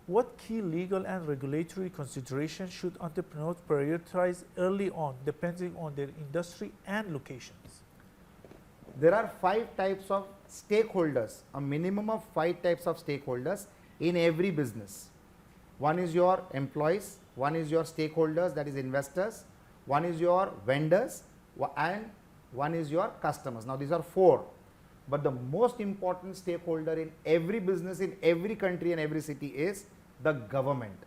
What key legal and regulatory considerations should entrepreneurs prioritize early on, depending on their industry and locations? There are 5 types of stakeholders, a minimum of 5 types of stakeholders in every business. One is your employees, one is your stakeholders, that is investors, one is your vendors, and one is your customers. Now these are 4, but the most important stakeholder in every business, in every country and every city is the government.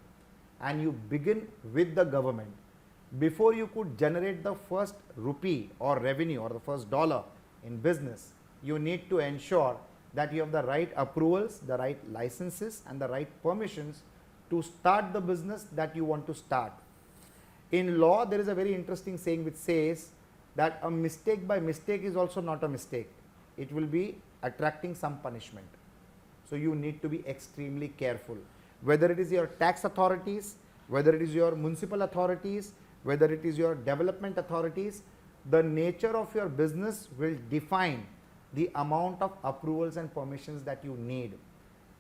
And you begin with the government. Before you could generate the first rupee or revenue or the first dollar in business, you need to ensure that you have the right approvals, the right licenses and the right permissions to start the business that you want to start. In law, there is a very interesting saying which says that a mistake by mistake is also not a mistake. It will be attracting some punishment. So you need to be extremely careful. Whether it is your tax authorities, whether it is your municipal authorities, whether it is your development authorities, the nature of your business will define the amount of approvals and permissions that you need.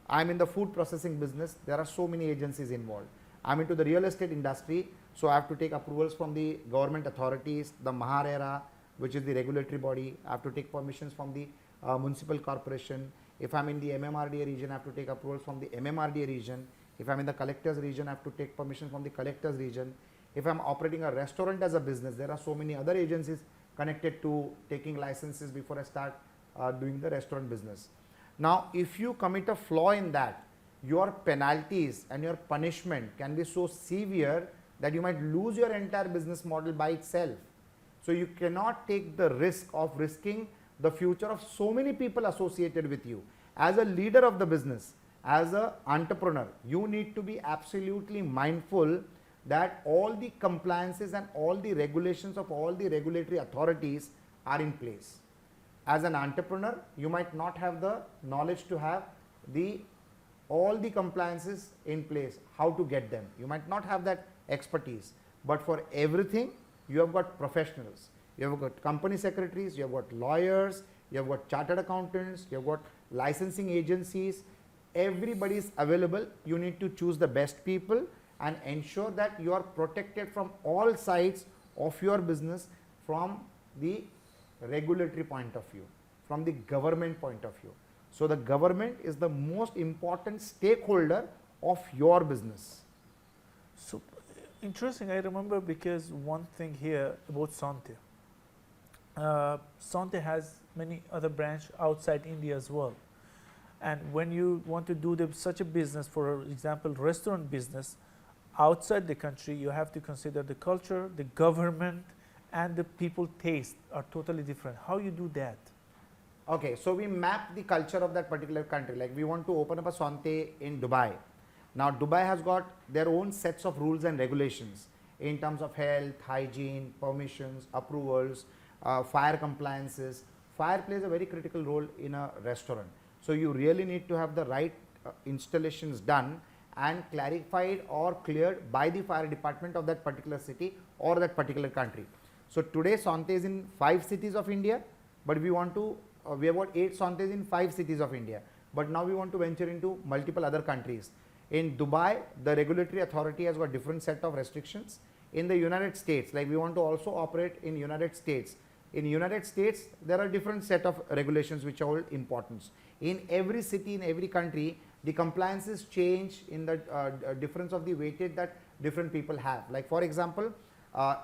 I am in the food processing business, there are so many agencies involved. I am into the real estate industry, so I have to take approvals from the government authorities, the MHARERA, which is the regulatory body. I have to take permissions from the municipal corporation. If I am in the MMRDA region, I have to take approvals from the MMRDA region. If I am in the collector's region, I have to take permission from the collector's region. If I am operating a restaurant as a business, there are so many other agencies connected to taking licenses before I start doing the restaurant business. Now, if you commit a flaw in that, your penalties and your punishment can be so severe that you might lose your entire business model by itself. So you cannot take the risk of risking the future of so many people associated with you. As a leader of the business, as an entrepreneur, you need to be absolutely mindful that all the compliances and all the regulations of all the regulatory authorities are in place. As an entrepreneur, you might not have the knowledge to have all the compliances in place, how to get them. You might not have that expertise, but for everything, you have got professionals. You have got company secretaries, you have got lawyers, you have got chartered accountants, you have got licensing agencies. Everybody is available. You need to choose the best people and ensure that you are protected from all sides of your business, from the regulatory point of view, from the government point of view. So the government is the most important stakeholder of your business. So interesting. I remember because one thing here about Sante. Sante has many other branches outside India as well. And when you want to do such a business, for example, restaurant business, outside the country, you have to consider the culture, the government, and the people taste are totally different. How you do that? Okay, so we map the culture of that particular country. Like we want to open up a Sante in Dubai. Now Dubai has got their own sets of rules and regulations in terms of health, hygiene, permissions, approvals, fire compliances. Fire plays a very critical role in a restaurant. So you really need to have the right installations done and clarified or cleared by the fire department of that particular city or that particular country. So today Sante is in 5 cities of India, but we want to, we have got 8 Santes in 5 cities of India, but now we want to venture into multiple other countries. In Dubai, the regulatory authority has got different set of restrictions. In the United States, like we want to also operate in United States. In United States, there are different set of regulations which are of importance. In every city, in every country, the compliances change in the difference of the weightage that different people have. Like for example,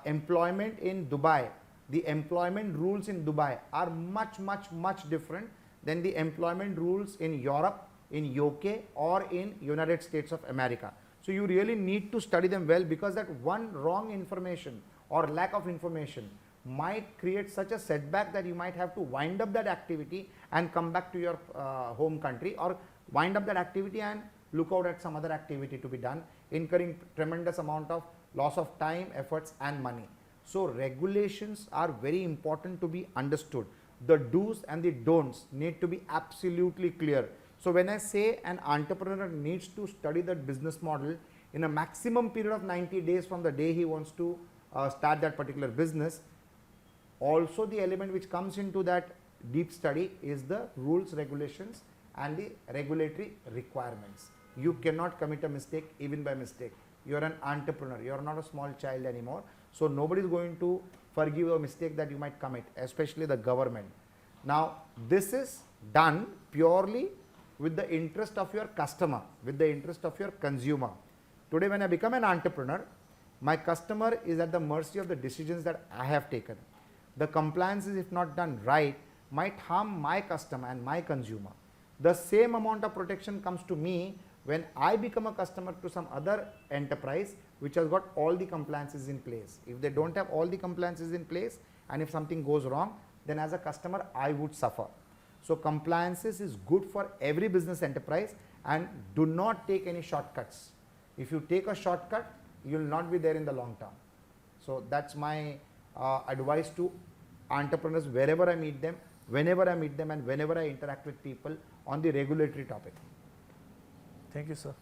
employment in Dubai, the employment rules in Dubai are much different than the employment rules in Europe, in UK or in United States of America. So you really need to study them well, because that one wrong information or lack of information might create such a setback that you might have to wind up that activity and come back to your home country, or wind up that activity and look out at some other activity to be done, incurring tremendous amount of loss of time, efforts and money. So regulations are very important to be understood. The do's and the don'ts need to be absolutely clear. So when I say an entrepreneur needs to study that business model in a maximum period of 90 days from the day he wants to start that particular business, also the element which comes into that deep study is the rules, regulations and the regulatory requirements. you cannot commit a mistake even by mistake. You're an entrepreneur. You're not a small child anymore. So nobody is going to forgive a mistake that you might commit, especially the government. Now, this is done purely with the interest of your customer, with the interest of your consumer. Today, when I become an entrepreneur, my customer is at the mercy of the decisions that I have taken. The compliances, if not done right, might harm my customer and my consumer. The same amount of protection comes to me when I become a customer to some other enterprise which has got all the compliances in place. If they don't have all the compliances in place and if something goes wrong, then as a customer I would suffer. So compliances is good for every business enterprise, and do not take any shortcuts. If you take a shortcut, you will not be there in the long term. So that's my advice to entrepreneurs wherever I meet them, whenever I meet them, and whenever I interact with people on the regulatory topic. Thank you, sir.